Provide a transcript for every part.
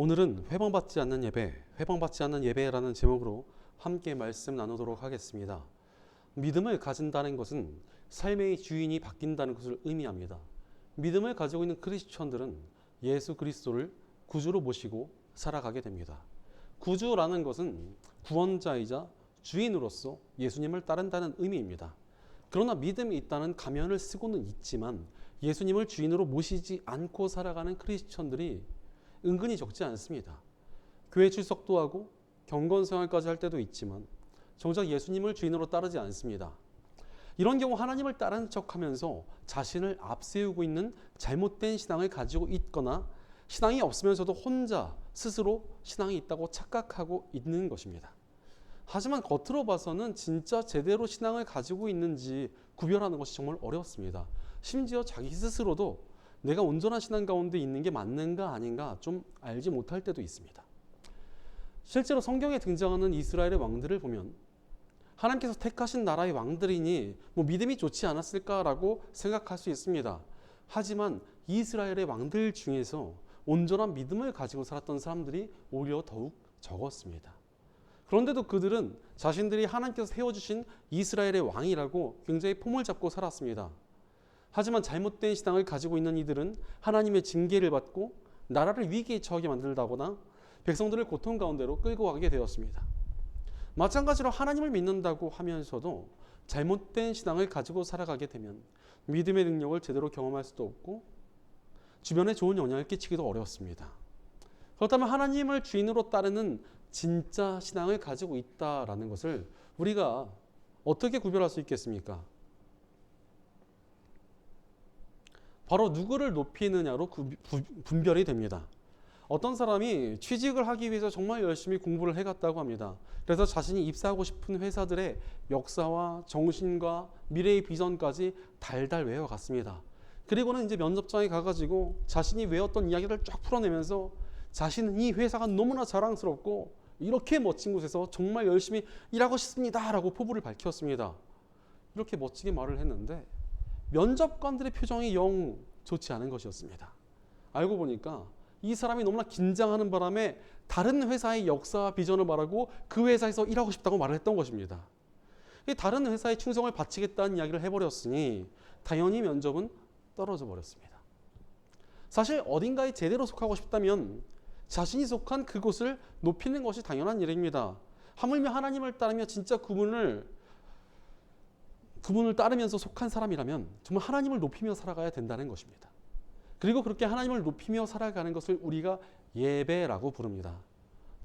오늘은 회방받지 않는 예배, 회방받지 않는 예배라는 제목으로 함께 말씀 나누도록 하겠습니다. 믿음을 가진다는 것은 삶의 주인이 바뀐다는 것을 의미합니다. 믿음을 가지고 있는 크리스천들은 예수 그리스도를 구주로 모시고 살아가게 됩니다. 구주라는 것은 구원자이자 주인으로서 예수님을 따른다는 의미입니다. 그러나 믿음이 있다는 가면을 쓰고는 있지만 예수님을 주인으로 모시지 않고 살아가는 크리스천들이 은근히 적지 않습니다. 교회 출석도 하고 경건생활까지 할 때도 있지만 정작 예수님을 주인으로 따르지 않습니다. 이런 경우 하나님을 따르는 척하면서 자신을 앞세우고 있는 잘못된 신앙을 가지고 있거나 신앙이 없으면서도 혼자 스스로 신앙이 있다고 착각하고 있는 것입니다. 하지만 겉으로 봐서는 진짜 제대로 신앙을 가지고 있는지 구별하는 것이 정말 어렵습니다. 심지어 자기 스스로도 내가 온전한 신앙 가운데 있는 게 맞는가 아닌가 좀 알지 못할 때도 있습니다. 실제로 성경에 등장하는 이스라엘의 왕들을 보면 하나님께서 택하신 나라의 왕들이니 믿음이 좋지 않았을까라고 생각할 수 있습니다. 하지만 이스라엘의 왕들 중에서 온전한 믿음을 가지고 살았던 사람들이 오히려 더욱 적었습니다. 그런데도 그들은 자신들이 하나님께서 세워주신 이스라엘의 왕이라고 굉장히 폼을 잡고 살았습니다. 하지만 잘못된 신앙을 가지고 있는 이들은 하나님의 징계를 받고 나라를 위기에 처하게 만들다거나 백성들을 고통 가운데로 끌고 가게 되었습니다. 마찬가지로 하나님을 믿는다고 하면서도 잘못된 신앙을 가지고 살아가게 되면 믿음의 능력을 제대로 경험할 수도 없고 주변에 좋은 영향을 끼치기도 어렵습니다. 그렇다면 하나님을 주인으로 따르는 진짜 신앙을 가지고 있다라는 것을 우리가 어떻게 구별할 수 있겠습니까? 바로 누구를 높이느냐로 분별이 됩니다. 어떤 사람이 취직을 하기 위해서 정말 열심히 공부를 해갔다고 합니다. 그래서 자신이 입사하고 싶은 회사들의 역사와 정신과 미래의 비전까지 달달 외워갔습니다. 그리고는 이제 면접장에 가가지고 자신이 외웠던 이야기를 쫙 풀어내면서 자신은 이 회사가 너무나 자랑스럽고 이렇게 멋진 곳에서 정말 열심히 일하고 싶습니다 라고 포부를 밝혔습니다. 이렇게 멋지게 말을 했는데 면접관들의 표정이 영 좋지 않은 것이었습니다. 알고 보니까 이 사람이 너무나 긴장하는 바람에 다른 회사의 역사와 비전을 말하고 그 회사에서 일하고 싶다고 말을 했던 것입니다. 다른 회사에 충성을 바치겠다는 이야기를 해버렸으니 당연히 면접은 떨어져 버렸습니다. 사실 어딘가에 제대로 속하고 싶다면 자신이 속한 그곳을 높이는 것이 당연한 일입니다. 하물며 하나님을 따르며 진짜 그분을 따르면서 속한 사람이라면 정말 하나님을 높이며 살아가야 된다는 것입니다. 그리고 그렇게 하나님을 높이며 살아가는 것을 우리가 예배라고 부릅니다.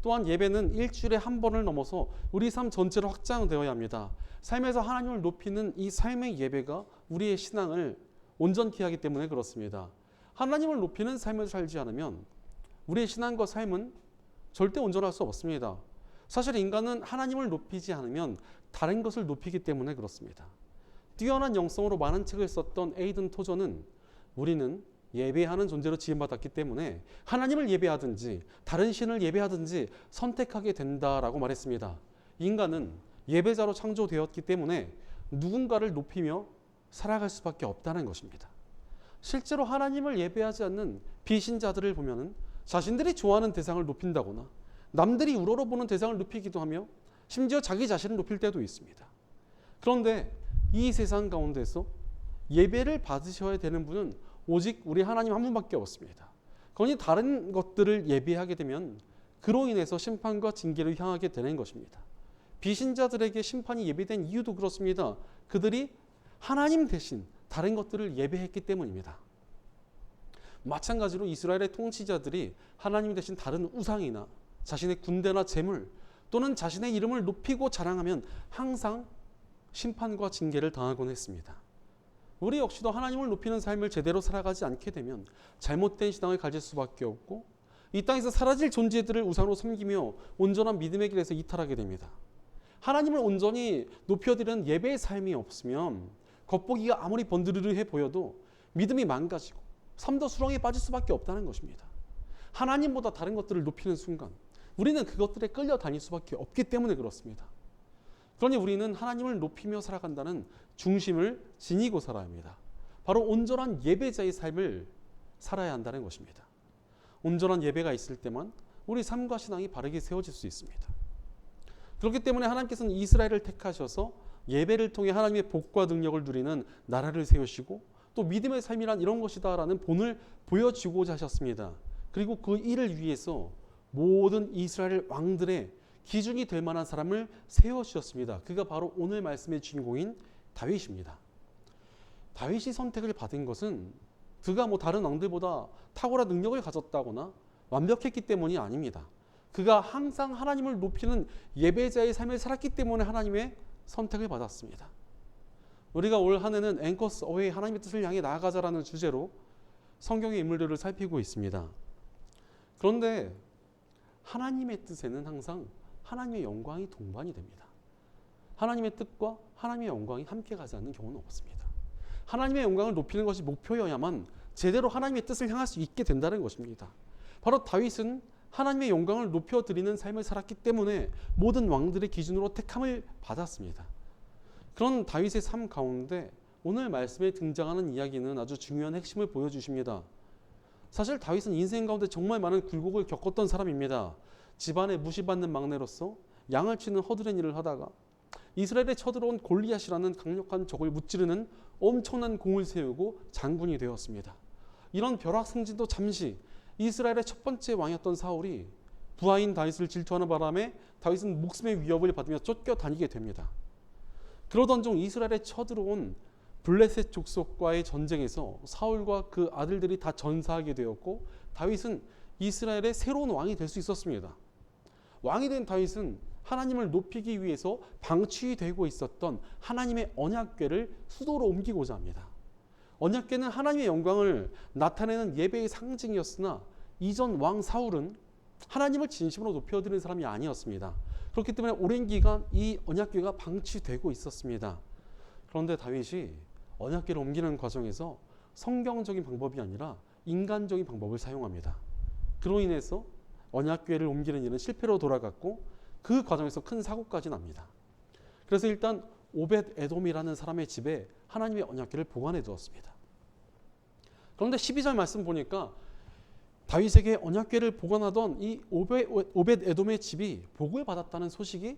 또한 예배는 일주일에 한 번을 넘어서 우리 삶 전체로 확장되어야 합니다. 삶에서 하나님을 높이는 이 삶의 예배가 우리의 신앙을 온전케 하기 때문에 그렇습니다. 하나님을 높이는 삶을 살지 않으면 우리의 신앙과 삶은 절대 온전할 수 없습니다. 사실 인간은 하나님을 높이지 않으면 다른 것을 높이기 때문에 그렇습니다. 뛰어난 영성으로 많은 책을 썼던 에이든 토저는 우리는 예배하는 존재로 지음받았기 때문에 하나님을 예배하든지 다른 신을 예배하든지 선택하게 된다라고 말했습니다. 인간은 예배자로 창조되었기 때문에 누군가를 높이며 살아갈 수밖에 없다는 것입니다. 실제로 하나님을 예배하지 않는 비신자들을 보면 자신들이 좋아하는 대상을 높인다거나 남들이 우러러보는 대상을 높이기도 하며 심지어 자기 자신을 높일 때도 있습니다. 그런데 이 세상 가운데서 예배를 받으셔야 되는 분은 오직 우리 하나님 한 분밖에 없습니다. 그러니 다른 것들을 예배하게 되면 그로 인해서 심판과 징계를 향하게 되는 것입니다. 비신자들에게 심판이 예비된 이유도 그렇습니다. 그들이 하나님 대신 다른 것들을 예배했기 때문입니다. 마찬가지로 이스라엘의 통치자들이 하나님 대신 다른 우상이나 자신의 군대나 재물 또는 자신의 이름을 높이고 자랑하면 항상 심판과 징계를 당하곤 했습니다. 우리 역시도 하나님을 높이는 삶을 제대로 살아가지 않게 되면 잘못된 신앙을 가질 수밖에 없고 이 땅에서 사라질 존재들을 우상으로 섬기며 온전한 믿음의 길에서 이탈하게 됩니다. 하나님을 온전히 높여드리는 예배의 삶이 없으면 겉보기가 아무리 번드르르해 보여도 믿음이 망가지고 삶도 수렁에 빠질 수밖에 없다는 것입니다. 하나님보다 다른 것들을 높이는 순간 우리는 그것들에 끌려다닐 수밖에 없기 때문에 그렇습니다. 그러니 우리는 하나님을 높이며 살아간다는 중심을 지니고 살아야 합니다. 바로 온전한 예배자의 삶을 살아야 한다는 것입니다. 온전한 예배가 있을 때만 우리 삶과 신앙이 바르게 세워질 수 있습니다. 그렇기 때문에 하나님께서는 이스라엘을 택하셔서 예배를 통해 하나님의 복과 능력을 누리는 나라를 세우시고 또 믿음의 삶이란 이런 것이다라는 본을 보여주고자 하셨습니다. 그리고 그 일을 위해서 모든 이스라엘 왕들의 기준이 될 만한 사람을 세워주셨습니다. 그가 바로 오늘 말씀의 주인공인 다윗입니다. 다윗이 선택을 받은 것은 그가 다른 왕들보다 탁월한 능력을 가졌다거나 완벽했기 때문이 아닙니다. 그가 항상 하나님을 높이는 예배자의 삶을 살았기 때문에 하나님의 선택을 받았습니다. 우리가 올 한 해는 앵커스 어웨이 하나님의 뜻을 향해 나아가자라는 주제로 성경의 인물들을 살피고 있습니다. 그런데 하나님의 뜻에는 항상 하나님의 영광이 동반이 됩니다. 하나님의 뜻과 하나님의 영광이 함께 가지 않는 경우는 없습니다. 하나님의 영광을 높이는 것이 목표여야만 제대로 하나님의 뜻을 향할 수 있게 된다는 것입니다. 바로 다윗은 하나님의 영광을 높여드리는 삶을 살았기 때문에 모든 왕들의 기준으로 택함을 받았습니다. 그런 다윗의 삶 가운데 오늘 말씀에 등장하는 이야기는 아주 중요한 핵심을 보여주십니다. 사실 다윗은 인생 가운데 정말 많은 굴곡을 겪었던 사람입니다. 집안에 무시받는 막내로서 양을 치는 허드렛 일을 하다가 이스라엘에 쳐들어온 골리앗이라는 강력한 적을 무찌르는 엄청난 공을 세우고 장군이 되었습니다. 이런 벼락승진도 잠시 이스라엘의 첫 번째 왕이었던 사울이 부하인 다윗을 질투하는 바람에 다윗은 목숨의 위협을 받으며 쫓겨다니게 됩니다. 그러던 중 이스라엘에 쳐들어온 블레셋 족속과의 전쟁에서 사울과 그 아들들이 다 전사하게 되었고 다윗은 이스라엘의 새로운 왕이 될 수 있었습니다. 왕이 된 다윗은 하나님을 높이기 위해서 방치되고 있었던 하나님의 언약궤를 수도로 옮기고자 합니다. 언약궤는 하나님의 영광을 나타내는 예배의 상징이었으나 이전 왕 사울은 하나님을 진심으로 높여드리는 사람이 아니었습니다. 그렇기 때문에 오랜 기간 이 언약궤가 방치되고 있었습니다. 그런데 다윗이 언약궤를 옮기는 과정에서 성경적인 방법이 아니라 인간적인 방법을 사용합니다. 그로 인해서 언약궤를 옮기는 일은 실패로 돌아갔고 그 과정에서 큰 사고까지 납니다. 그래서 일단 오벳 에돔이라는 사람의 집에 하나님의 언약궤를 보관해 두었습니다. 그런데 12절 말씀 보니까 다윗에게 언약궤를 보관하던 이 오벳 에돔의 집이 복을 받았다는 소식이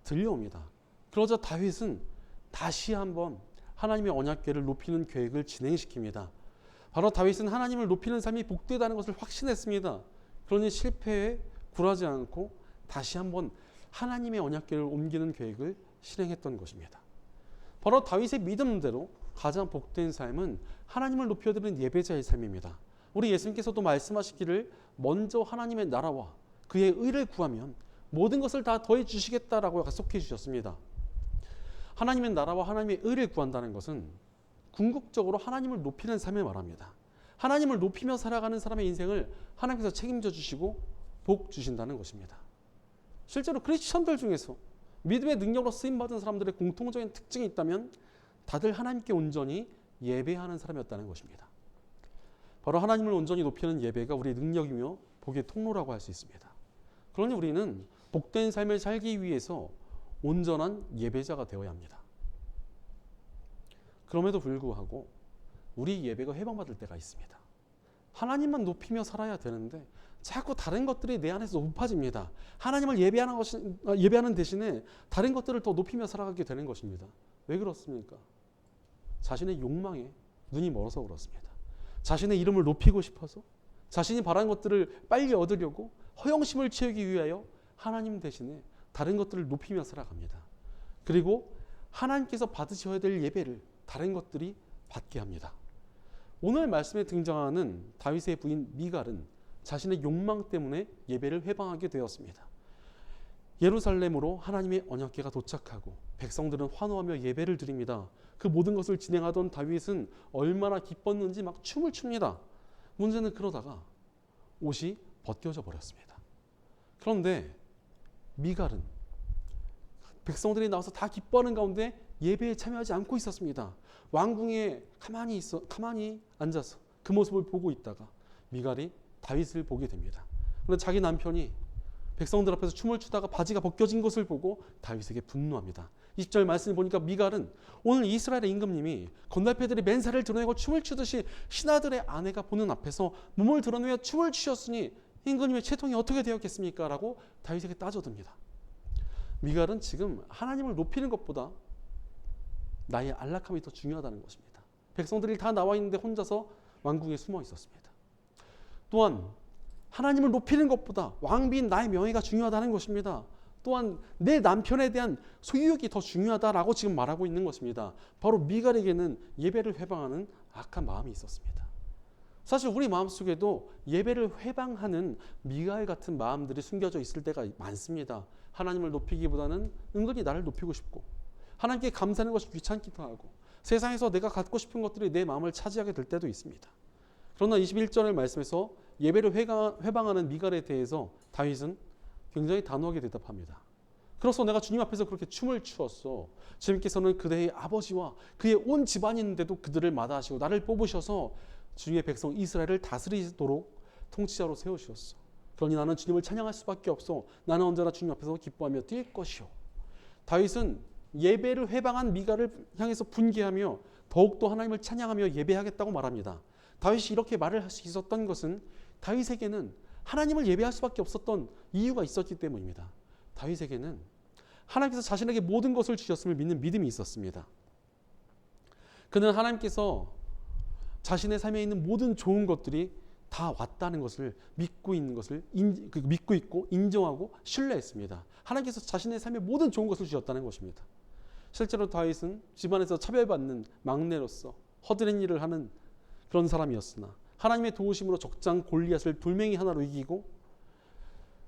들려옵니다. 그러자 다윗은 다시 한번 하나님의 언약궤를 높이는 계획을 진행시킵니다. 바로 다윗은 하나님을 높이는 삶이 복되다는 것을 확신했습니다. 그러니 실패에 굴하지 않고 다시 한번 하나님의 언약궤를 옮기는 계획을 실행했던 것입니다. 바로 다윗의 믿음대로 가장 복된 삶은 하나님을 높여드리는 예배자의 삶입니다. 우리 예수님께서도 말씀하시기를 먼저 하나님의 나라와 그의 의를 구하면 모든 것을 다 더해 주시겠다라고 약속해 주셨습니다. 하나님의 나라와 하나님의 의를 구한다는 것은 궁극적으로 하나님을 높이는 삶을 말합니다. 하나님을 높이며 살아가는 사람의 인생을 하나님께서 책임져 주시고 복 주신다는 것입니다. 실제로 크리스천들 중에서 믿음의 능력으로 쓰임받은 사람들의 공통적인 특징이 있다면 다들 하나님께 온전히 예배하는 사람이었다는 것입니다. 바로 하나님을 온전히 높이는 예배가 우리의 능력이며 복의 통로라고 할 수 있습니다. 그러니 우리는 복된 삶을 살기 위해서 온전한 예배자가 되어야 합니다. 그럼에도 불구하고 우리 예배가 회방받을 때가 있습니다. 하나님만 높이며 살아야 되는데 자꾸 다른 것들이 내 안에서 높아집니다. 하나님을 예배하는 대신에 다른 것들을 더 높이며 살아가게 되는 것입니다. 왜 그렇습니까? 자신의 욕망에 눈이 멀어서 그렇습니다. 자신의 이름을 높이고 싶어서 자신이 바라는 것들을 빨리 얻으려고 허영심을 채우기 위하여 하나님 대신에 다른 것들을 높이며 살아갑니다. 그리고 하나님께서 받으셔야 될 예배를 다른 것들이 받게 합니다. 오늘 말씀에 등장하는 다윗의 부인 미갈은 자신의 욕망 때문에 예배를 회방하게 되었습니다. 예루살렘으로 하나님의 언약궤가 도착하고 백성들은 환호하며 예배를 드립니다. 그 모든 것을 진행하던 다윗은 얼마나 기뻤는지 막 춤을 춥니다. 문제는 그러다가 옷이 벗겨져 버렸습니다. 그런데 미갈은 백성들이 나와서 다 기뻐하는 가운데 예배에 참여하지 않고 있었습니다. 왕궁에 가만히 앉아서 그 모습을 보고 있다가 미갈이 다윗을 보게 됩니다. 그런데 자기 남편이 백성들 앞에서 춤을 추다가 바지가 벗겨진 것을 보고 다윗에게 분노합니다. 20절 말씀을 보니까 미갈은 오늘 이스라엘의 임금님이 건달패들이 맨살을 드러내고 춤을 추듯이 신하들의 아내가 보는 앞에서 몸을 드러내며 춤을 추셨으니 임금님의 채통이 어떻게 되었겠습니까? 라고 다윗에게 따져듭니다. 미갈은 지금 하나님을 높이는 것보다 나의 안락함이 더 중요하다는 것입니다. 백성들이 다 나와 있는데 혼자서 왕궁에 숨어 있었습니다. 또한 하나님을 높이는 것보다 왕비인 나의 명예가 중요하다는 것입니다. 또한 내 남편에 대한 소유욕이 더 중요하다라고 지금 말하고 있는 것입니다. 바로 미갈에게는 예배를 회방하는 악한 마음이 있었습니다. 사실 우리 마음속에도 예배를 회방하는 미갈 같은 마음들이 숨겨져 있을 때가 많습니다. 하나님을 높이기보다는 은근히 나를 높이고 싶고 하나님께 감사하는 것이 귀찮기도 하고 세상에서 내가 갖고 싶은 것들이 내 마음을 차지하게 될 때도 있습니다. 그러나 21절의 말씀에서 예배를 회방하는 미갈에 대해서 다윗은 굉장히 단호하게 대답합니다. 그래서 내가 주님 앞에서 그렇게 춤을 추었어. 주님께서는 그대의 아버지와 그의 온 집안이 있는데도 그들을 마다하시고 나를 뽑으셔서 주님의 백성 이스라엘을 다스리도록 통치자로 세우셨어. 그러니 나는 주님을 찬양할 수밖에 없어. 나는 언제나 주님 앞에서 기뻐하며 뛸 것이요. 다윗은 예배를 회방한 미갈을 향해서 분개하며 더욱더 하나님을 찬양하며 예배하겠다고 말합니다. 다윗이 이렇게 말을 할 수 있었던 것은 다윗에게는 하나님을 예배할 수밖에 없었던 이유가 있었기 때문입니다. 다윗에게는 하나님께서 자신에게 모든 것을 주셨음을 믿는 믿음이 있었습니다. 그는 하나님께서 자신의 삶에 있는 모든 좋은 것들이 다 왔다는 것을 믿고 있고 인정하고 신뢰했습니다. 하나님께서 자신의 삶에 모든 좋은 것을 주셨다는 것입니다. 실제로 다윗은 집안에서 차별받는 막내로서 허드렛 일을 하는 그런 사람이었으나 하나님의 도우심으로 적장 골리앗을 돌멩이 하나로 이기고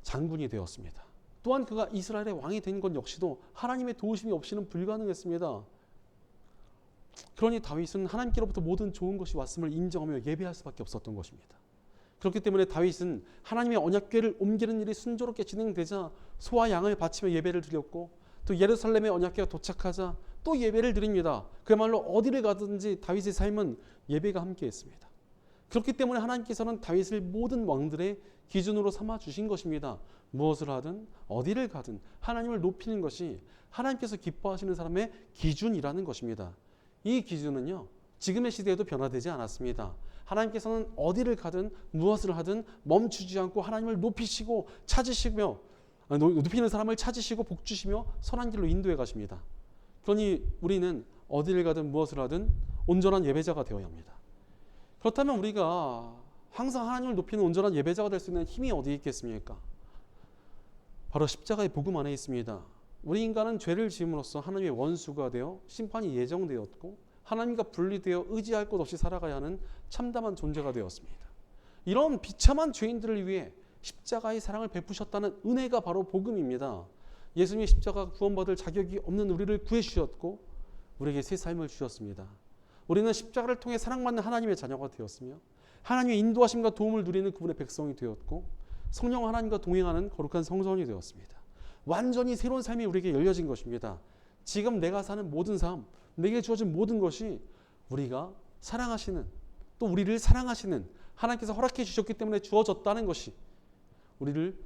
장군이 되었습니다. 또한 그가 이스라엘의 왕이 된 것 역시도 하나님의 도우심이 없이는 불가능했습니다. 그러니 다윗은 하나님께로부터 모든 좋은 것이 왔음을 인정하며 예배할 수밖에 없었던 것입니다. 그렇기 때문에 다윗은 하나님의 언약궤를 옮기는 일이 순조롭게 진행되자 소와 양을 바치며 예배를 드렸고 또 예루살렘의 언약궤가 도착하자 또 예배를 드립니다. 그야말로 어디를 가든지 다윗의 삶은 예배가 함께했습니다. 그렇기 때문에 하나님께서는 다윗을 모든 왕들의 기준으로 삼아 주신 것입니다. 무엇을 하든 어디를 가든 하나님을 높이는 것이 하나님께서 기뻐하시는 사람의 기준이라는 것입니다. 이 기준은요, 지금의 시대에도 변화되지 않았습니다. 하나님께서는 어디를 가든 무엇을 하든 멈추지 않고 하나님을 높이시고 찾으시며 높이는 사람을 찾으시고 복주시며 선한 길로 인도해 가십니다. 그러니 우리는 어디를 가든 무엇을 하든 온전한 예배자가 되어야 합니다. 그렇다면 우리가 항상 하나님을 높이는 온전한 예배자가 될 수 있는 힘이 어디에 있겠습니까? 바로 십자가의 복음 안에 있습니다. 우리 인간은 죄를 지음으로써 하나님의 원수가 되어 심판이 예정되었고 하나님과 분리되어 의지할 것 없이 살아가야 하는 참담한 존재가 되었습니다. 이런 비참한 죄인들을 위해 십자가의 사랑을 베푸셨다는 은혜가 바로 복음입니다. 예수님의 십자가 구원받을 자격이 없는 우리를 구해주셨고 우리에게 새 삶을 주셨습니다. 우리는 십자가를 통해 사랑받는 하나님의 자녀가 되었으며 하나님의 인도하심과 도움을 누리는 그분의 백성이 되었고 성령 하나님과 동행하는 거룩한 성전이 되었습니다. 완전히 새로운 삶이 우리에게 열려진 것입니다. 지금 내가 사는 모든 삶, 내게 주어진 모든 것이 우리가 사랑하시는, 또 우리를 사랑하시는 하나님께서 허락해 주셨기 때문에 주어졌다는 것이 우리를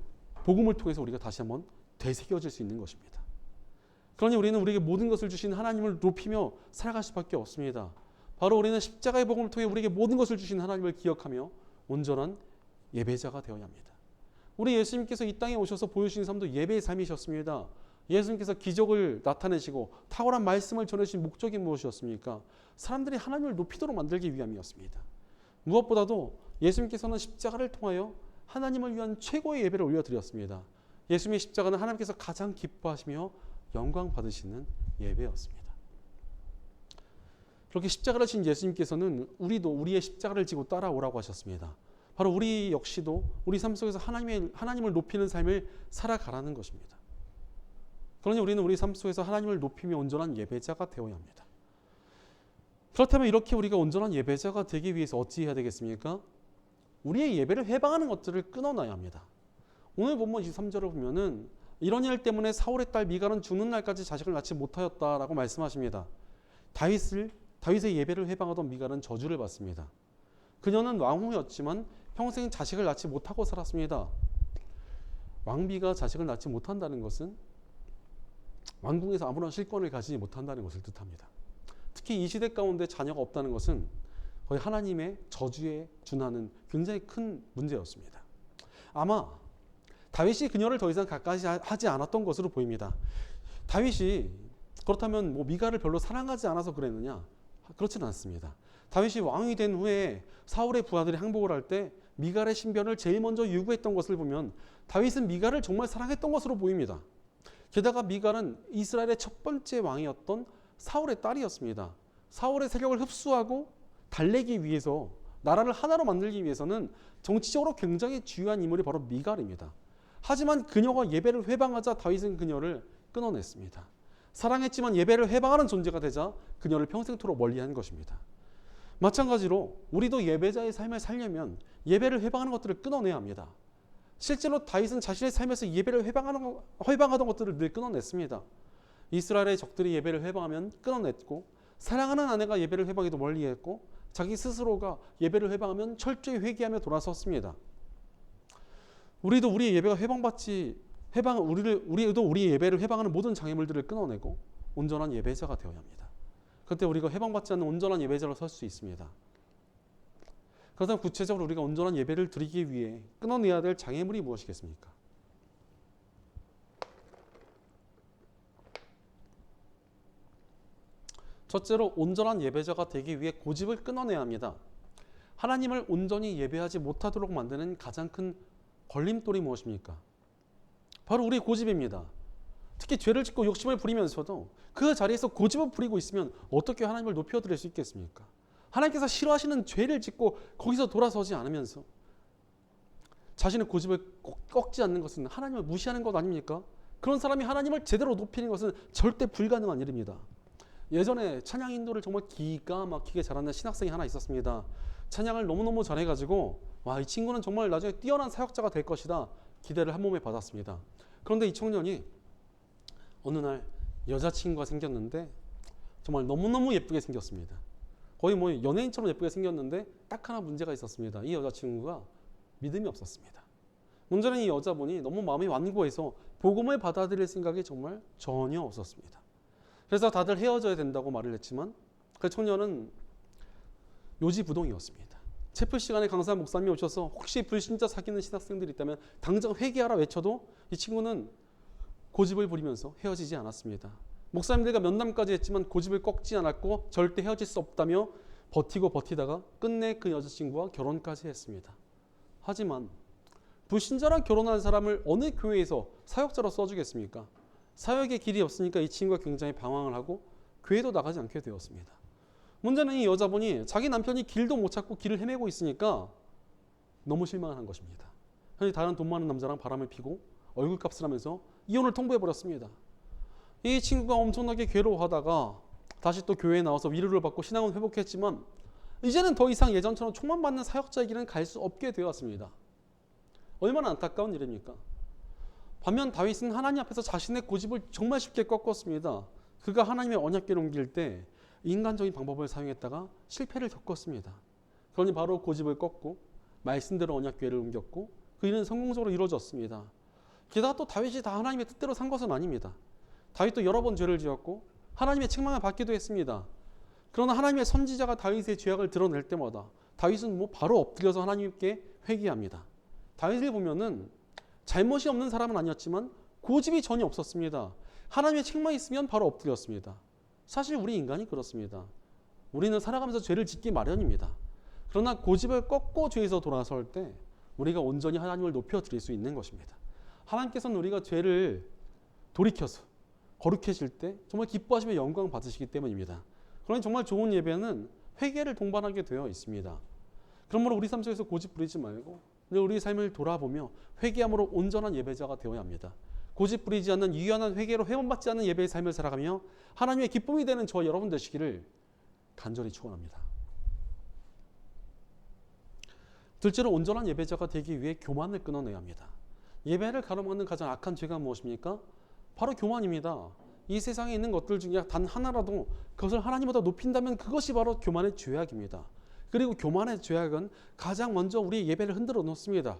복음을 통해서 우리가 다시 한번 되새겨질 수 있는 것입니다. 그러니 우리는 우리에게 모든 것을 주신 하나님을 높이며 살아갈 수밖에 없습니다. 바로 우리는 십자가의 복음을 통해 우리에게 모든 것을 주신 하나님을 기억하며 온전한 예배자가 되어야 합니다. 우리 예수님께서 이 땅에 오셔서 보여주신 삶도 예배의 삶이셨습니다. 예수님께서 기적을 나타내시고 탁월한 말씀을 전해주신 목적이 무엇이었습니까? 사람들이 하나님을 높이도록 만들기 위함이었습니다. 무엇보다도 예수님께서는 십자가를 통하여 하나님을 위한 최고의 예배를 올려드렸습니다. 예수님의 십자가는 하나님께서 가장 기뻐하시며 영광 받으시는 예배였습니다. 그렇게 십자가를 진 예수님께서는 우리도 우리의 십자가를 지고 따라오라고 하셨습니다. 바로 우리 역시도 우리 삶 속에서 하나님을 높이는 삶을 살아가라는 것입니다. 그러니 우리는 우리 삶 속에서 하나님을 높이며 온전한 예배자가 되어야 합니다. 그렇다면 이렇게 우리가 온전한 예배자가 되기 위해서 어찌해야 되겠습니까? 우리의 예배를 해방하는 것들을 끊어놔야 합니다. 오늘 본문 23절을 보면은 이런 일 때문에 사울의 딸 미갈은 죽는 날까지 자식을 낳지 못하였다라고 말씀하십니다. 다윗의 예배를 해방하던 미갈은 저주를 받습니다. 그녀는 왕후였지만 평생 자식을 낳지 못하고 살았습니다. 왕비가 자식을 낳지 못한다는 것은 왕궁에서 아무런 실권을 가지지 못한다는 것을 뜻합니다. 특히 이 시대 가운데 자녀가 없다는 것은 거의 하나님의 저주에 준하는 굉장히 큰 문제였습니다. 아마 다윗이 그녀를 더 이상 가까이 하지 않았던 것으로 보입니다. 다윗이 그렇다면 미갈을 별로 사랑하지 않아서 그랬느냐? 그렇지는 않습니다. 다윗이 왕이 된 후에 사울의 부하들이 항복을 할 때 미갈의 신변을 제일 먼저 요구했던 것을 보면 다윗은 미갈을 정말 사랑했던 것으로 보입니다. 게다가 미갈은 이스라엘의 첫 번째 왕이었던 사울의 딸이었습니다. 사울의 세력을 흡수하고 달래기 위해서, 나라를 하나로 만들기 위해서는 정치적으로 굉장히 중요한 인물이 바로 미갈입니다. 하지만 그녀가 예배를 회방하자 다윗은 그녀를 끊어냈습니다. 사랑했지만 예배를 회방하는 존재가 되자 그녀를 평생토록 멀리한 것입니다. 마찬가지로 우리도 예배자의 삶을 살려면 예배를 회방하는 것들을 끊어내야 합니다. 실제로 다윗은 자신의 삶에서 예배를 회방하던 것들을 늘 끊어냈습니다. 이스라엘의 적들이 예배를 회방하면 끊어냈고, 사랑하는 아내가 예배를 회방해도 멀리했고, 자기 스스로가 예배를 회방하면 철저히 회개하며 돌아섰습니다. 우리도 우리의 예배가 우리도 우리의 예배를 회방하는 모든 장애물들을 끊어내고 온전한 예배자가 되어야 합니다. 그때 우리가 회방받지 않는 온전한 예배자로 설 수 있습니다. 그렇다면 구체적으로 우리가 온전한 예배를 드리기 위해 끊어내야 될 장애물이 무엇이겠습니까? 첫째로 온전한 예배자가 되기 위해 고집을 끊어내야 합니다. 하나님을 온전히 예배하지 못하도록 만드는 가장 큰 걸림돌이 무엇입니까? 바로 우리의 고집입니다. 특히 죄를 짓고 욕심을 부리면서도 그 자리에서 고집을 부리고 있으면 어떻게 하나님을 높여드릴 수 있겠습니까? 하나님께서 싫어하시는 죄를 짓고 거기서 돌아서지 않으면서 자신의 고집을 꺾지 않는 것은 하나님을 무시하는 것 아닙니까? 그런 사람이 하나님을 제대로 높이는 것은 절대 불가능한 일입니다. 예전에 찬양 인도를 정말 기가 막히게 잘하는 신학생이 하나 있었습니다. 찬양을 너무너무 잘해가지고 이 친구는 정말 나중에 뛰어난 사역자가 될 것이다 기대를 한 몸에 받았습니다. 그런데 이 청년이 어느 날 여자친구가 생겼는데 정말 너무너무 예쁘게 생겼습니다. 거의 연예인처럼 예쁘게 생겼는데 딱 하나 문제가 있었습니다. 이 여자친구가 믿음이 없었습니다. 문제는 이 여자분이 너무 마음이 완고해서 복음을 받아들일 생각이 정말 전혀 없었습니다. 그래서 다들 헤어져야 된다고 말을 했지만 그 청년은 요지부동이었습니다. 체프 시간에 강사 목사님이 오셔서 혹시 불신자 사귀는 신학생들이 있다면 당장 회개하라 외쳐도 이 친구는 고집을 부리면서 헤어지지 않았습니다. 목사님들과 면담까지 했지만 고집을 꺾지 않았고 절대 헤어질 수 없다며 버티고 버티다가 끝내 그 여자친구와 결혼까지 했습니다. 하지만 불신자랑 결혼한 사람을 어느 교회에서 사역자로 써주겠습니까? 사역의 길이 없으니까 이 친구가 굉장히 방황을 하고 교회도 나가지 않게 되었습니다. 문제는 이 여자분이 자기 남편이 길도 못 찾고 길을 헤매고 있으니까 너무 실망을 한 것입니다. 그래서 다른 돈 많은 남자랑 바람을 피고 얼굴값을 하면서 이혼을 통보해버렸습니다. 이 친구가 엄청나게 괴로워하다가 다시 또 교회에 나와서 위로를 받고 신앙은 회복했지만 이제는 더 이상 예전처럼 총만 받는 사역자의 길은 갈 수 없게 되었습니다. 얼마나 안타까운 일입니까? 반면 다윗은 하나님 앞에서 자신의 고집을 정말 쉽게 꺾었습니다. 그가 하나님의 언약궤를 옮길 때 인간적인 방법을 사용했다가 실패를 겪었습니다. 그러니 바로 고집을 꺾고 말씀대로 언약궤를 옮겼고 그 일은 성공적으로 이루어졌습니다. 게다가 또 다윗이 다 하나님의 뜻대로 산 것은 아닙니다. 다윗도 여러 번 죄를 지었고 하나님의 책망을 받기도 했습니다. 그러나 하나님의 선지자가 다윗의 죄악을 드러낼 때마다 다윗은 바로 엎드려서 하나님께 회개합니다. 다윗을 보면은 잘못이 없는 사람은 아니었지만 고집이 전혀 없었습니다. 하나님의 책망이 있으면 바로 엎드렸습니다. 사실 우리 인간이 그렇습니다. 우리는 살아가면서 죄를 짓기 마련입니다. 그러나 고집을 꺾고 죄에서 돌아설 때 우리가 온전히 하나님을 높여드릴 수 있는 것입니다. 하나님께서는 우리가 죄를 돌이켜서 거룩해질 때 정말 기뻐하시며 영광 받으시기 때문입니다. 그러니 정말 좋은 예배는 회개를 동반하게 되어 있습니다. 그러므로 우리 삶 속에서 고집 부리지 말고 우리 삶을 돌아보며 회개함으로 온전한 예배자가 되어야 합니다. 고집 부리지 않는 유연한 회개로 회원받지 않는 예배의 삶을 살아가며 하나님의 기쁨이 되는 저 여러분 되시기를 간절히 축원합니다. 둘째로 온전한 예배자가 되기 위해 교만을 끊어내야 합니다. 예배를 가로막는 가장 악한 죄가 무엇입니까? 바로 교만입니다. 이 세상에 있는 것들 중에 단 하나라도 그것을 하나님보다 높인다면 그것이 바로 교만의 죄악입니다. 그리고 교만의 죄악은 가장 먼저 우리의 예배를 흔들어 놓습니다.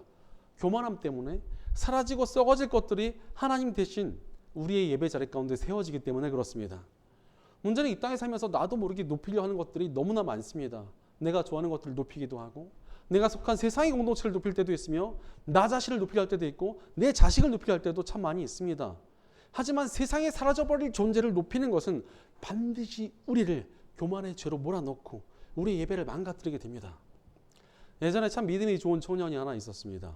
교만함 때문에 사라지고 썩어질 것들이 하나님 대신 우리의 예배 자리 가운데 세워지기 때문에 그렇습니다. 문제는 이 땅에 살면서 나도 모르게 높이려 하는 것들이 너무나 많습니다. 내가 좋아하는 것들을 높이기도 하고, 내가 속한 세상의 공동체를 높일 때도 있으며, 나 자신을 높이려 할 때도 있고, 내 자식을 높이려 할 때도 참 많이 있습니다. 하지만 세상에 사라져버릴 존재를 높이는 것은 반드시 우리를 교만의 죄로 몰아넣고 우리의 예배를 망가뜨리게 됩니다. 예전에 참 믿음이 좋은 청년이 하나 있었습니다.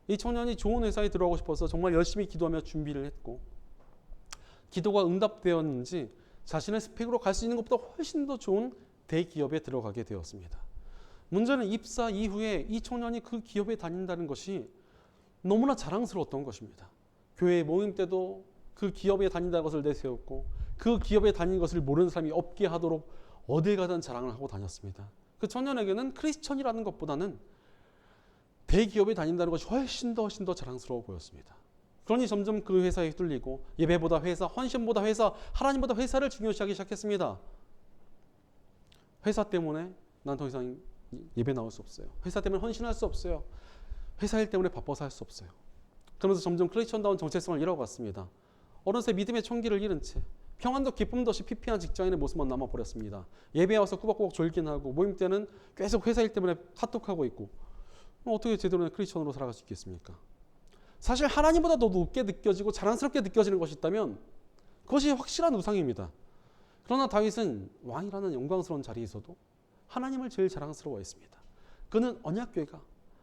이 청년이 좋은 회사에 들어가고 싶어서 정말 열심히 기도하며 준비를 했고, 기도가 응답되었는지 자신의 스펙으로 갈 수 있는 것보다 훨씬 더 좋은 대기업에 들어가게 되었습니다. 문제는 입사 이후에 이 청년이 그 기업에 다닌다는 것이 너무나 자랑스러웠던 것입니다. 교회 모임 때도 그 기업에 다닌다는 것을 내세웠고, 그 기업에 다닌 것을 모르는 사람이 없게 하도록 어딜 가든 자랑을 하고 다녔습니다. 그 청년에게는 크리스천이라는 것보다는 대기업에 다닌다는 것이 훨씬 더 자랑스러워 보였습니다. 그러니 점점 그 회사에 뚫리고, 예배보다 회사, 헌신보다 회사, 하나님보다 회사를 중요시하기 시작했습니다. 회사 때문에 난 더 이상 예배 나올 수 없어요. 회사 때문에 헌신할 수 없어요. 회사 일 때문에 바빠서 할 수 없어요. 그러면서 점점 크리스천다운 정체성을 잃어갔습니다. 어느새 믿음의 총기를 잃은 채 평안도 기쁨도 없이 피폐한 직장인의 모습만 남아버렸습니다. 예배에 와서 꾸벅꾸벅 졸긴 하고, 모임 때는 계속 회사 일 때문에 카톡하고 있고, 어떻게 제대로 크리스천으로 살아갈 수 있겠습니까? 사실 하나님보다 더 높게 느껴지고 자랑스럽게 느껴지는 것이 있다면 그것이 확실한 우상입니다. 그러나 다윗은 왕이라는 영광스러운 자리에서도 하나님을 제일 자랑스러워했습니다. 그는 언약궤가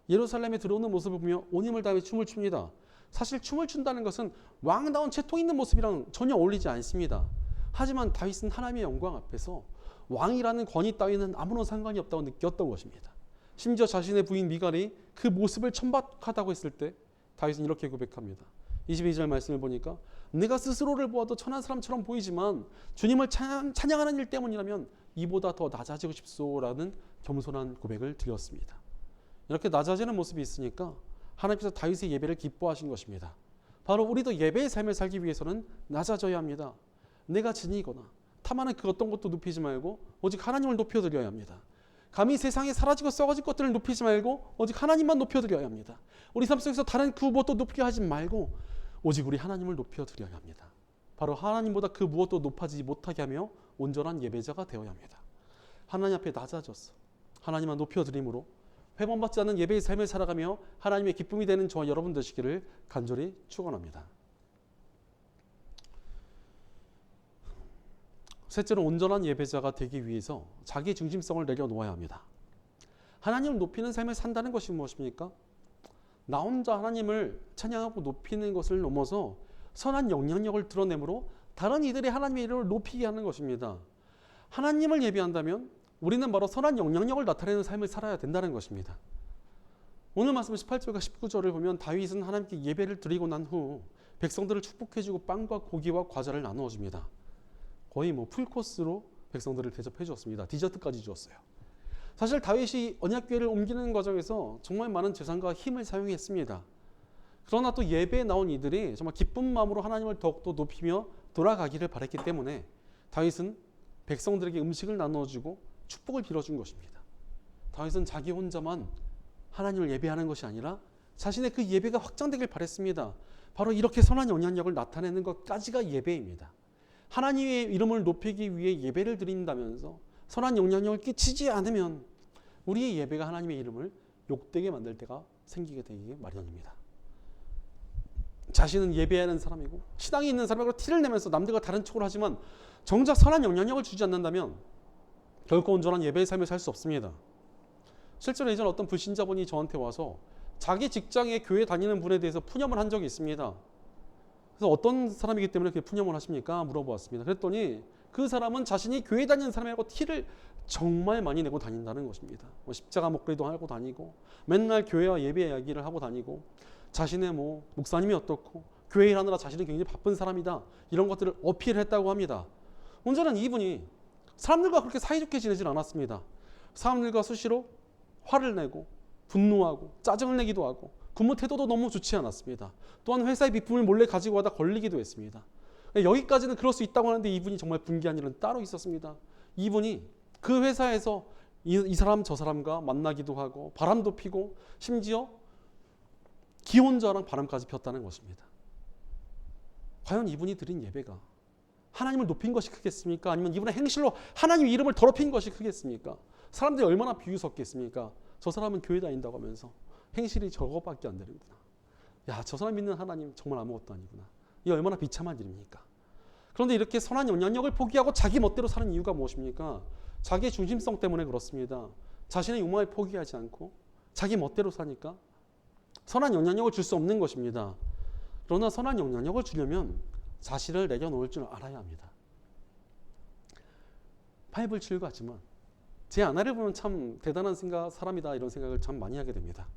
예루살렘에 들어오는 모습을 보며 온 힘을 다해 춤을 춥니다. 사실 춤을 춘다는 것은 왕다운 채통 있는 모습이랑 전혀 어울리지 않습니다. 하지만 다윗은 하나님의 영광 앞에서 왕이라는 권위 따위는 아무런 상관이 없다고 느꼈던 것입니다. 심지어 자신의 부인 미갈이 그 모습을 천박하다고 했을 때 다윗은 이렇게 고백합니다. 22절 말씀을 보니까 내가 스스로를 보아도 천한 사람처럼 보이지만 주님을 찬양하는 일 때문이라면 이보다 더 낮아지고 싶소라는 겸손한 고백을 드렸습니다. 이렇게 낮아지는 모습이 있으니까 하나님께서 다윗의 예배를 기뻐하신 것입니다. 바로 우리도 예배의 삶을 살기 위해서는 낮아져야 합니다. 내가 진이거나 탐하는 그 어떤 것도 높이지 말고 오직 하나님을 높여드려야 합니다. 감히 세상에 사라지고 썩어질 것들을 높이지 말고 오직 하나님만 높여드려야 합니다. 우리 삶 속에서 다른 그 무엇도 높이려 하지 말고 오직 우리 하나님을 높여드려야 합니다. 바로 하나님보다 그 무엇도 높아지지 못하게 하며 온전한 예배자가 되어야 합니다. 하나님 앞에 낮아져서 하나님만 높여드림으로 회복받지 않는 예배의 삶을 살아가며 하나님의 기쁨이 되는 저와 여러분 되시기를 간절히 축원합니다. 셋째로, 온전한 예배자가 되기 위해서 자기 중심성을 내려놓아야 합니다. 하나님을 높이는 삶을 산다는 것이 무엇입니까? 나 혼자 하나님을 찬양하고 높이는 것을 넘어서 선한 영향력을 드러내므로 다른 이들이 하나님의 이름을 높이게 하는 것입니다. 하나님을 예배한다면 우리는 바로 선한 영향력을 나타내는 삶을 살아야 된다는 것입니다. 오늘 말씀 18절과 19절을 보면 다윗은 하나님께 예배를 드리고 난 후 백성들을 축복해주고 빵과 고기와 과자를 나누어 줍니다. 거의 풀코스로 백성들을 대접해 주었습니다. 디저트까지 주었어요. 사실 다윗이 언약궤를 옮기는 과정에서 정말 많은 재산과 힘을 사용했습니다. 그러나 또 예배에 나온 이들이 정말 기쁜 마음으로 하나님을 더욱더 높이며 돌아가기를 바랐기 때문에 다윗은 백성들에게 음식을 나누어주고 축복을 빌어준 것입니다. 다윗은 자기 혼자만 하나님을 예배하는 것이 아니라 자신의 그 예배가 확장되길 바랬습니다. 바로 이렇게 선한 영향력을 나타내는 것까지가 예배입니다. 하나님의 이름을 높이기 위해 예배를 드린다면서 선한 영향력을 끼치지 않으면 우리의 예배가 하나님의 이름을 욕되게 만들 때가 생기게 되기 마련입니다. 자신은 예배하는 사람이고 신앙이 있는 사람이라고 티를 내면서 남들과 다른 척을 하지만 정작 선한 영향력을 주지 않는다면 결코 온전한 예배의 삶을 살 수 없습니다. 실제로 예전 어떤 불신자분이 저한테 와서 자기 직장에 교회 다니는 분에 대해서 푸념을 한 적이 있습니다. 그래서 어떤 사람이기 때문에 그렇게 푸념을 하십니까? 물어보았습니다. 그랬더니 그 사람은 자신이 교회 다니는 사람이라고 티를 정말 많이 내고 다닌다는 것입니다. 십자가 목걸이도 하고 다니고 맨날 교회와 예배 이야기를 하고 다니고 자신의 목사님이 어떻고 교회 일하느라 자신이 굉장히 바쁜 사람이다, 이런 것들을 어필했다고 합니다. 문제는 이분이 사람들과 그렇게 사이좋게 지내질 않았습니다. 사람들과 수시로 화를 내고 분노하고 짜증을 내기도 하고 근무 태도도 너무 좋지 않았습니다. 또한 회사의 비품을 몰래 가지고 가다 걸리기도 했습니다. 여기까지는 그럴 수 있다고 하는데 이분이 정말 분개한 일은 따로 있었습니다. 이분이 그 회사에서 이 사람 저 사람과 만나기도 하고 바람도 피고 심지어 기혼자랑 바람까지 폈다는 것입니다. 과연 이분이 드린 예배가 하나님을 높인 것이 크겠습니까? 아니면 이분의 행실로 하나님 이름을 더럽힌 것이 크겠습니까? 사람들이 얼마나 비웃었겠습니까? 저 사람은 교회 다닌다고 하면서 행실이 저것밖에 안 되는구나. 야, 저 사람 믿는 하나님 정말 아무것도 아니구나. 이 얼마나 비참한 일입니까? 그런데 이렇게 선한 영향력을 포기하고 자기 멋대로 사는 이유가 무엇입니까? 자기의 중심성 때문에 그렇습니다. 자신의 욕망을 포기하지 않고 자기 멋대로 사니까 선한 영향력을 줄 수 없는 것입니다. 그러나 선한 영향력을 주려면 자신을 내려놓을 줄 알아야 합니다. 8불7구 같지만 제 아내를 보면 참 대단한 사람이다 이런 생각을 참 많이 하게 됩니다.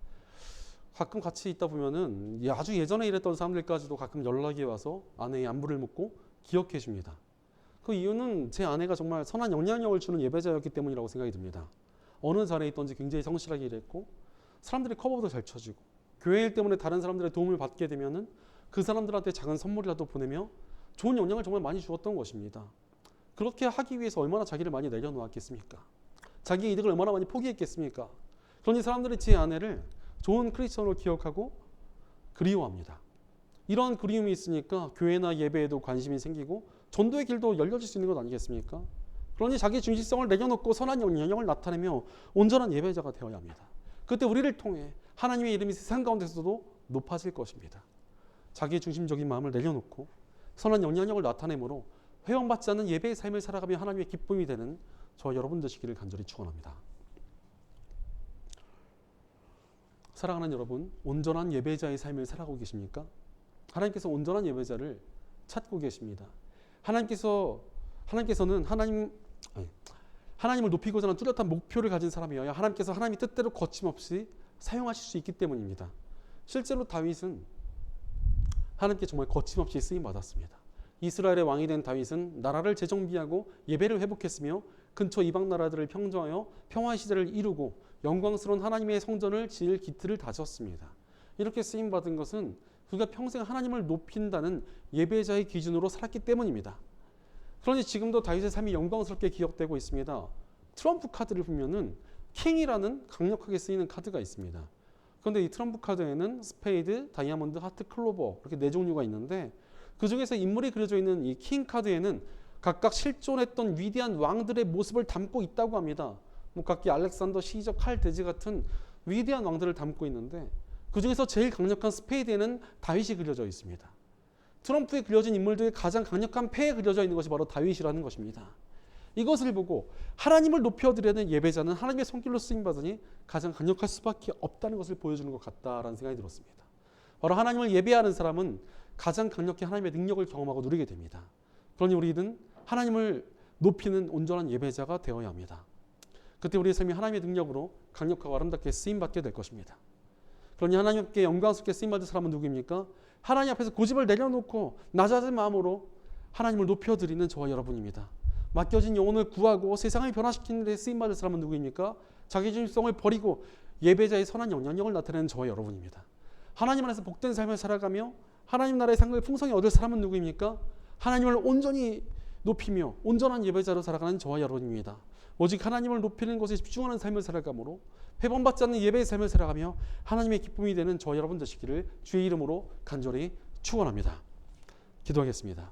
가끔 같이 있다 보면은 아주 예전에 일했던 사람들까지도 가끔 연락이 와서 아내의 안부를 묻고 기억해 줍니다. 그 이유는 제 아내가 정말 선한 영향력을 주는 예배자였기 때문이라고 생각이 듭니다. 어느 자리에 있던지 굉장히 성실하게 일했고 사람들이 커버도 잘 쳐주고 교회 일 때문에 다른 사람들의 도움을 받게 되면은 그 사람들한테 작은 선물이라도 보내며 좋은 영향을 정말 많이 주었던 것입니다. 그렇게 하기 위해서 얼마나 자기를 많이 내려놓았겠습니까? 자기의 이득을 얼마나 많이 포기했겠습니까? 그러니 사람들이 제 아내를 좋은 크리스천으로 기억하고 그리워합니다. 이런 그리움이 있으니까 교회나 예배에도 관심이 생기고 전도의 길도 열려질 수 있는 것 아니겠습니까? 그러니 자기 중심성을 내려놓고 선한 영향을 나타내며 온전한 예배자가 되어야 합니다. 그때 우리를 통해 하나님의 이름이 세상 가운데서도 높아질 것입니다. 자기 중심적인 마음을 내려놓고 선한 영향력을 나타내므로 회원받지 않는 예배의 삶을 살아가며 하나님의 기쁨이 되는 저와 여러분 되시기를 간절히 축원합니다. 사랑하는 여러분, 온전한 예배자의 삶을 살아가고 계십니까? 하나님께서 온전한 예배자를 찾고 계십니다. 하나님께서는 하나님을 높이고자 하는 뚜렷한 목표를 가진 사람이어야 하나님께서 하나님의 뜻대로 거침없이 사용하실 수 있기 때문입니다. 실제로 다윗은 하나님께 정말 거침없이 쓰임받았습니다. 이스라엘의 왕이 된 다윗은 나라를 재정비하고 예배를 회복했으며 근처 이방 나라들을 평정하여 평화의 시대를 이루고 영광스러운 하나님의 성전을 지을 기틀을 다졌습니다. 이렇게 쓰임받은 것은 그가 평생 하나님을 높인다는 예배자의 기준으로 살았기 때문입니다. 그러니 지금도 다윗의 삶이 영광스럽게 기억되고 있습니다. 트럼프 카드를 보면은 킹이라는 강력하게 쓰이는 카드가 있습니다. 그런데 이 트럼프 카드에는 스페이드, 다이아몬드, 하트, 클로버 이렇게 4종류가 있는데 그 중에서 인물이 그려져 있는 이 킹 카드에는 각각 실존했던 위대한 왕들의 모습을 담고 있다고 합니다. 각기 알렉산더, 시저, 칼, 데즈 같은 위대한 왕들을 담고 있는데 그 중에서 제일 강력한 스페이드에는 다윗이 그려져 있습니다. 트럼프에 그려진 인물들의 가장 강력한 패에 그려져 있는 것이 바로 다윗이라는 것입니다. 이것을 보고 하나님을 높여드리는 예배자는 하나님의 손길로 쓰임받으니 가장 강력할 수밖에 없다는 것을 보여주는 것 같다라는 생각이 들었습니다. 바로 하나님을 예배하는 사람은 가장 강력히 하나님의 능력을 경험하고 누리게 됩니다. 그러니 우리는 하나님을 높이는 온전한 예배자가 되어야 합니다. 그때 우리의 삶이 하나님의 능력으로 강력하고 아름답게 쓰임받게 될 것입니다. 그러니 하나님께 영광스럽게 쓰임받을 사람은 누구입니까? 하나님 앞에서 고집을 내려놓고 낮아진 마음으로 하나님을 높여드리는 저와 여러분입니다. 맡겨진 영혼을 구하고 세상을 변화시키는 데 쓰임받을 사람은 누구입니까? 자기 중심성을 버리고 예배자의 선한 영향력을 나타내는 저와 여러분입니다. 하나님 안에서 복된 삶을 살아가며 하나님 나라의 상을 풍성히 얻을 사람은 누구입니까? 하나님을 온전히 높이며 온전한 예배자로 살아가는 저와 여러분입니다. 오직 하나님을 높이는 것에 집중하는 삶을 살아가므로 회방받지 않는 예배의 삶을 살아가며 하나님의 기쁨이 되는 저와 여러분 되시기를 주의 이름으로 간절히 축원합니다. 기도하겠습니다.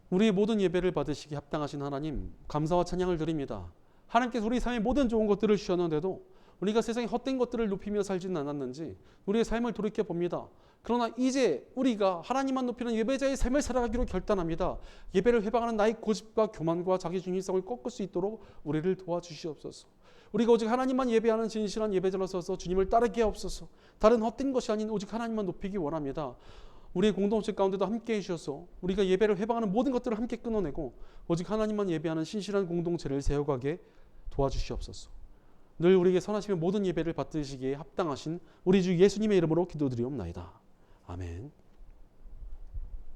우리의 모든 예배를 받으시기 합당하신 하나님, 감사와 찬양을 드립니다. 하나님께서 우리 삶에 모든 좋은 것들을 주셨는데도 우리가 세상의 헛된 것들을 높이며 살지는 않았는지 우리의 삶을 돌이켜봅니다. 그러나 이제 우리가 하나님만 높이는 예배자의 삶을 살아가기로 결단합니다. 예배를 회방하는 나의 고집과 교만과 자기중심성을 꺾을 수 있도록 우리를 도와주시옵소서. 우리가 오직 하나님만 예배하는 진실한 예배자로서 주님을 따르게 하옵소서. 다른 헛된 것이 아닌 오직 하나님만 높이기 원합니다. 우리의 공동체 가운데도 함께해 주셔서 우리가 예배를 회방하는 모든 것들을 함께 끊어내고 오직 하나님만 예배하는 신실한 공동체를 세워가게 도와주시옵소서. 늘 우리에게 선하시며 모든 예배를 받으시기에 합당하신 우리 주 예수님의 이름으로 기도드리옵나이다. 아멘.